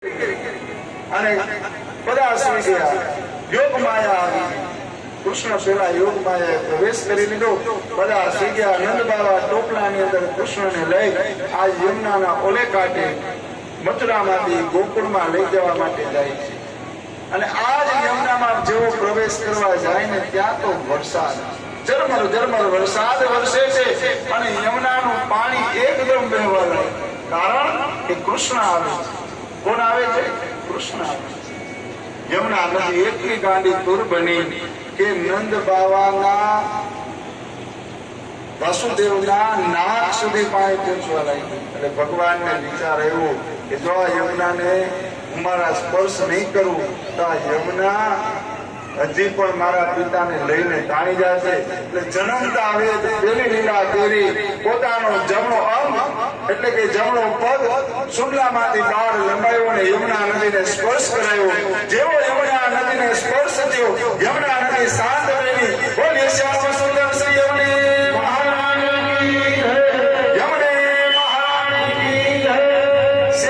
અને બધા સુઈ ગયા. યોગ માયા આવી. કૃષ્ણ પેલા યોગ માયાએ પ્રવેશ કરી લીધો. બધા સુઈ ગયા. નંદ બાબા ટોપલાની અંદર કૃષ્ણને લઈ આ યમુનાના ઓલે કાંઠે મથુરામાંથી ગોકુળમાં લઈ જવા માટે જાય છે. અને આ જ યમુનામાં જેવો પ્રવેશ કરવા જાય ને ત્યાં તો વરસાદ ઝરમર ઝરમર વરસાદ વરસે છે અને યમુનાનું પાણી એકદમ વહેવા લાગે. કારણ કે કૃષ્ણ આવે છે. કોણ આવે છે? કૃષ્ણ આવે છે. યમુના નદી એટલી ગાંડી તુર બની કે નંદ બાવાના વાસુદેવના નાક સુધી પાણી પહોંચવા લાગ્યું. એટલે ભગવાનને વિચાર આવ્યો કે જો આ યમુનાને હું મારા સ્પર્શ નહીં કરું તો આ યમુના હજી પણ મારા પિતાને લઈને તાણી જશે. એટલે જન્મતા આવે પેલી લીલા કરી પોતાનો જમણો અંગ એટલે કે જમણો પગ સુંડલામાંથી બહાર લંબાયો અને યમુના નદીને સ્પર્શ કરાયો. જેવો